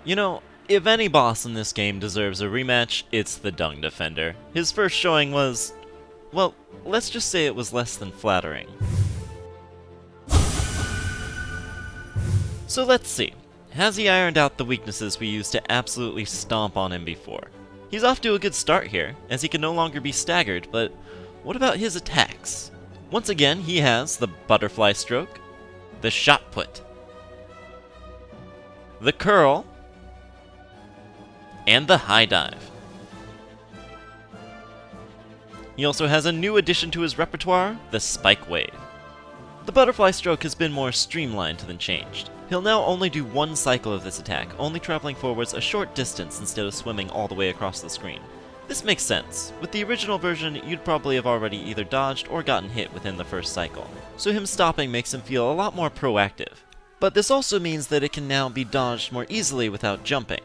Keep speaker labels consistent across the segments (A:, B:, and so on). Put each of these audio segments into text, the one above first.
A: You know, if any boss in this game deserves a rematch, it's the Dung Defender. His first showing was, well, let's just say it was less than flattering. So let's see. Has he ironed out the weaknesses we used to absolutely stomp on him before? He's off to a good start here, as he can no longer be staggered, but what about his attacks? Once again, he has the butterfly stroke, the shot put, the curl, and the high dive. He also has a new addition to his repertoire, the spike wave. The butterfly stroke has been more streamlined than changed. He'll now only do one cycle of this attack, only traveling forwards a short distance instead of swimming all the way across the screen. This makes sense. With the original version, you'd probably have already either dodged or gotten hit within the first cycle, so him stopping makes him feel a lot more proactive. But this also means that it can now be dodged more easily without jumping.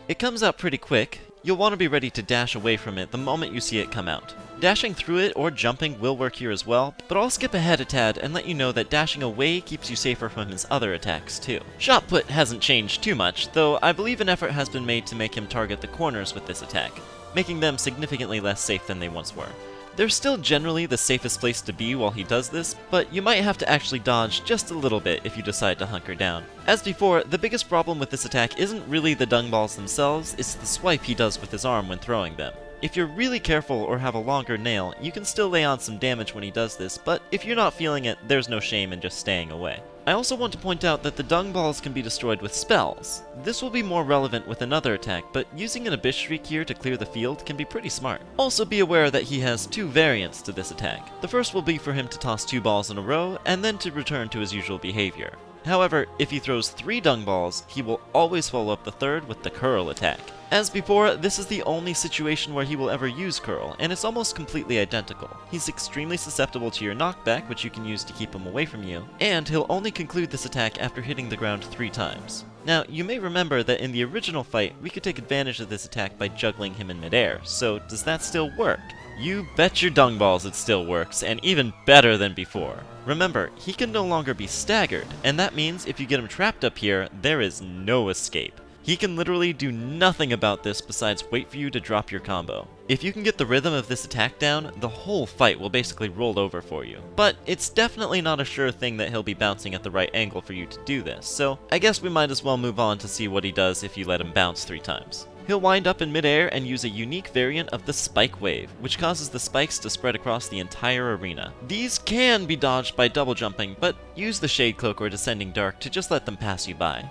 A: It comes out pretty quick. You'll want to be ready to dash away from it the moment you see it come out. Dashing through it or jumping will work here as well, but I'll skip ahead a tad and let you know that dashing away keeps you safer from his other attacks too. Shot put hasn't changed too much, though I believe an effort has been made to make him target the corners with this attack, making them significantly less safe than they once were. They're still generally the safest place to be while he does this, but you might have to actually dodge just a little bit if you decide to hunker down. As before, the biggest problem with this attack isn't really the dung balls themselves, it's the swipe he does with his arm when throwing them. If you're really careful or have a longer nail, you can still lay on some damage when he does this, but if you're not feeling it, there's no shame in just staying away. I also want to point out that the dung balls can be destroyed with spells. This will be more relevant with another attack, but using an Abyss Shriek here to clear the field can be pretty smart. Also be aware that he has two variants to this attack. The first will be for him to toss 2 balls in a row, and then to return to his usual behavior. However, if he throws 3 dung balls, he will always follow up the third with the curl attack. As before, this is the only situation where he will ever use curl, and it's almost completely identical. He's extremely susceptible to your knockback, which you can use to keep him away from you, and he'll only conclude this attack after hitting the ground 3 times. Now, you may remember that in the original fight, we could take advantage of this attack by juggling him in midair, so does that still work? You bet your dung balls it still works, and even better than before. Remember, he can no longer be staggered, and that means if you get him trapped up here, there is no escape. He can literally do nothing about this besides wait for you to drop your combo. If you can get the rhythm of this attack down, the whole fight will basically roll over for you. But it's definitely not a sure thing that he'll be bouncing at the right angle for you to do this, so I guess we might as well move on to see what he does if you let him bounce 3 times. He'll wind up in midair and use a unique variant of the spike wave, which causes the spikes to spread across the entire arena. These can be dodged by double jumping, but use the Shade Cloak or Descending Dark to just let them pass you by.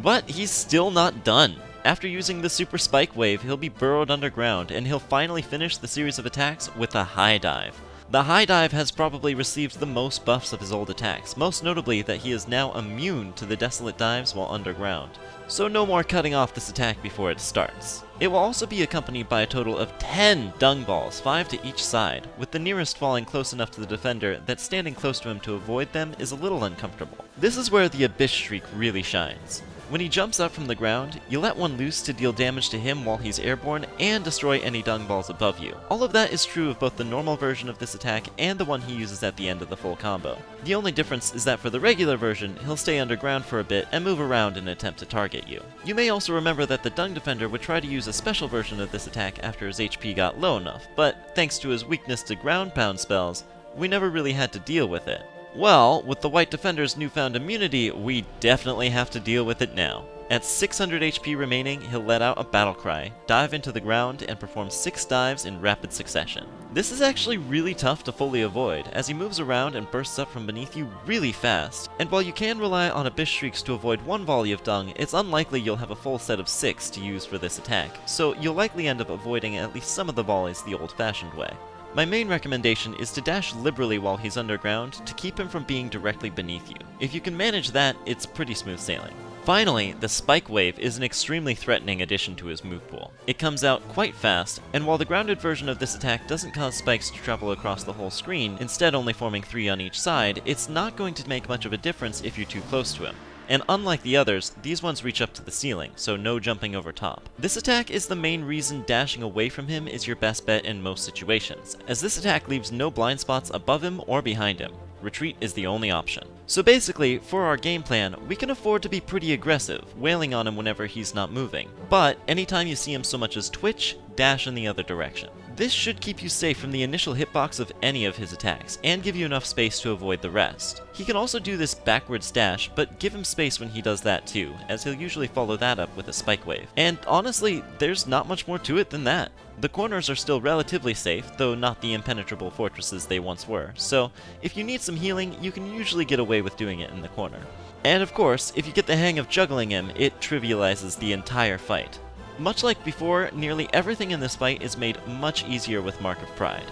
A: But he's still not done. After using the super spike wave, he'll be burrowed underground, and he'll finally finish the series of attacks with a high dive. The high dive has probably received the most buffs of his old attacks, most notably that he is now immune to the desolate dives while underground. So no more cutting off this attack before it starts. It will also be accompanied by a total of 10 dung balls, 5 to each side, with the nearest falling close enough to the defender that standing close to him to avoid them is a little uncomfortable. This is where the Abyss Shriek really shines. When he jumps up from the ground, you let one loose to deal damage to him while he's airborne and destroy any dung balls above you. All of that is true of both the normal version of this attack and the one he uses at the end of the full combo. The only difference is that for the regular version, he'll stay underground for a bit and move around in an attempt to target you. You may also remember that the Dung Defender would try to use a special version of this attack after his HP got low enough, but thanks to his weakness to ground pound spells, we never really had to deal with it. Well, with the White Defender's newfound immunity, we definitely have to deal with it now. At 600 HP remaining, he'll let out a battle cry, dive into the ground, and perform 6 dives in rapid succession. This is actually really tough to fully avoid, as he moves around and bursts up from beneath you really fast, and while you can rely on Abyss Shrieks to avoid one volley of dung, it's unlikely you'll have a full set of 6 to use for this attack, so you'll likely end up avoiding at least some of the volleys the old-fashioned way. My main recommendation is to dash liberally while he's underground to keep him from being directly beneath you. If you can manage that, it's pretty smooth sailing. Finally, the Spike Wave is an extremely threatening addition to his move pool. It comes out quite fast, and while the grounded version of this attack doesn't cause spikes to travel across the whole screen, instead only forming 3 on each side, it's not going to make much of a difference if you're too close to him. And unlike the others, these ones reach up to the ceiling, so no jumping over top. This attack is the main reason dashing away from him is your best bet in most situations, as this attack leaves no blind spots above him or behind him. Retreat is the only option. So basically, for our game plan, we can afford to be pretty aggressive, wailing on him whenever he's not moving, but anytime you see him so much as twitch, dash in the other direction. This should keep you safe from the initial hitbox of any of his attacks, and give you enough space to avoid the rest. He can also do this backwards dash, but give him space when he does that too, as he'll usually follow that up with a spike wave. And honestly, there's not much more to it than that. The corners are still relatively safe, though not the impenetrable fortresses they once were, so if you need some healing, you can usually get away with doing it in the corner. And of course, if you get the hang of juggling him, it trivializes the entire fight. Much like before, nearly everything in this fight is made much easier with Mark of Pride.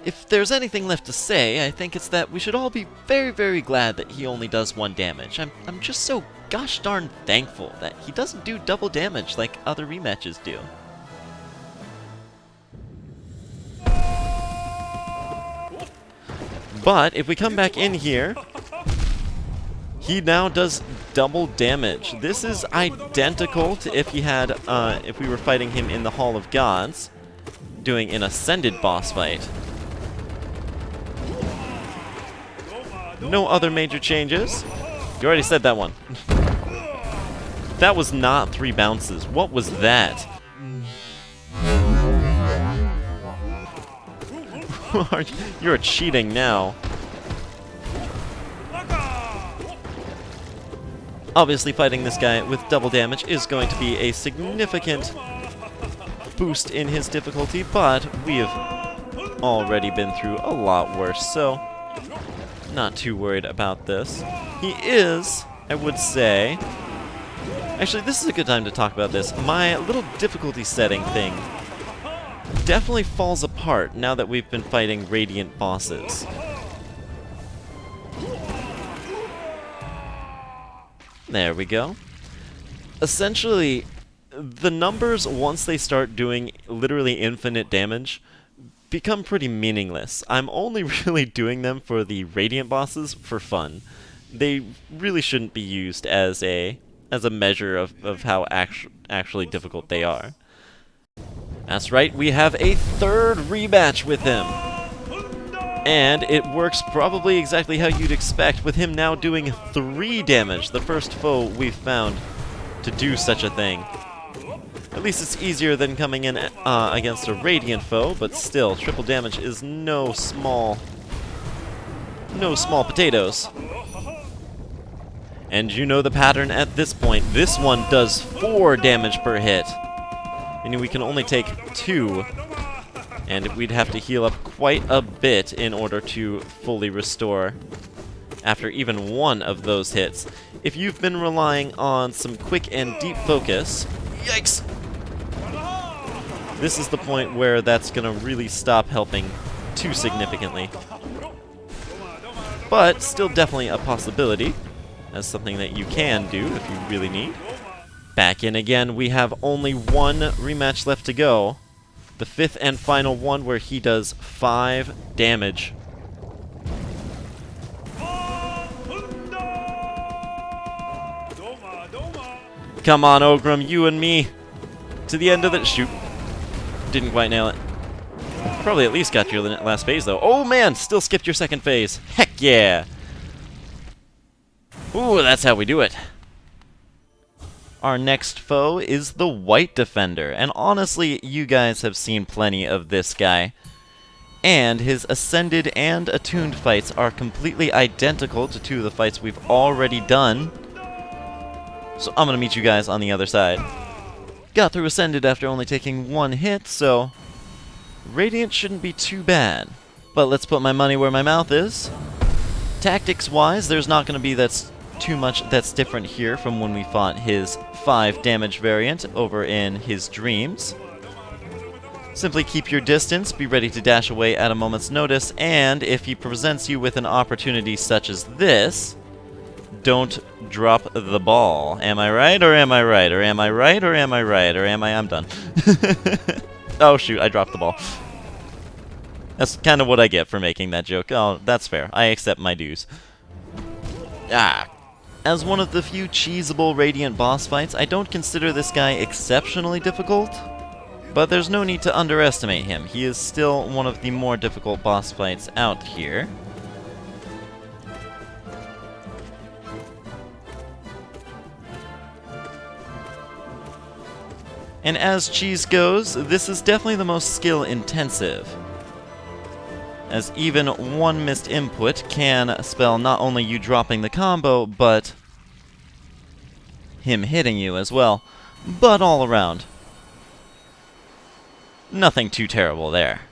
A: If there's anything left to say, I think it's that we should all be very, very glad that he only does 1 damage. I'm just so gosh darn thankful that he doesn't do double damage like other rematches do. But if we come back in here, he now does double damage. This is identical to if he had, if we were fighting him in the Hall of Gods, doing an Ascended boss fight. No other major changes. You already said that one. That was not 3 bounces. What was that? You're cheating now. Obviously, fighting this guy with double damage is going to be a significant boost in his difficulty, but we have already been through a lot worse, so not too worried about this. He is, I would say... Actually, this is a good time to talk about this. My little difficulty setting thing definitely falls apart now that we've been fighting Radiant bosses. There we go. Essentially, the numbers, once they start doing literally infinite damage, become pretty meaningless. I'm only really doing them for the Radiant bosses for fun. They really shouldn't be used as a measure of how actually difficult they are. That's right, we have a 3rd rematch with him. And it works probably exactly how you'd expect, with him now doing 3 damage, the first foe we've found to do such a thing. At least it's easier than coming in against a Radiant foe, but still, triple damage is no small potatoes. And you know the pattern at this point. This one does 4 damage per hit. Meaning we can only take 2. And we'd have to heal up quite a bit in order to fully restore after even 1 of those hits. If you've been relying on some quick and deep focus, yikes! This is the point where that's gonna really stop helping too significantly. But still definitely a possibility, as something that you can do if you really need. Back in again, we have only 1 rematch left to go. The 5th and final one where he does 5 damage. Come on, Ogrim, you and me. To the end of the... Shoot. Didn't quite nail it. Probably at least got your last phase, though. Oh, man! Still skipped your 2nd phase. Heck yeah! Ooh, that's how we do it. Our next foe is the White Defender, and honestly, you guys have seen plenty of this guy. And his Ascended and Attuned fights are completely identical to 2 of the fights we've already done. So I'm gonna meet you guys on the other side. Got through Ascended after only taking 1 hit, so Radiant shouldn't be too bad. But let's put my money where my mouth is. Tactics-wise, there's not gonna be too much that's different here from when we fought his 5 damage variant over in his Dreams. Simply keep your distance, be ready to dash away at a moment's notice, and if he presents you with an opportunity such as this, don't drop the ball. Am I right, or am I right, or am I right, or am I right, or am I... I'm done. Oh shoot, I dropped the ball. That's kind of what I get for making that joke. Oh, that's fair. I accept my dues. Ah. As one of the few cheesable Radiant boss fights, I don't consider this guy exceptionally difficult, but there's no need to underestimate him. He is still one of the more difficult boss fights out here. And as cheese goes, this is definitely the most skill intensive, as even one missed input can spell not only you dropping the combo, but him hitting you as well. But all around, nothing too terrible there.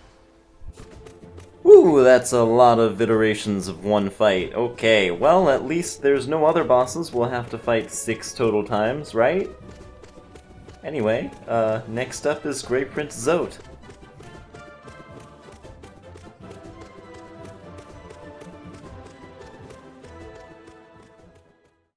A: Ooh, that's a lot of iterations of one fight. Okay, well, at least there's no other bosses we'll have to fight 6 total times, right? Anyway, next up is Grey Prince Zote.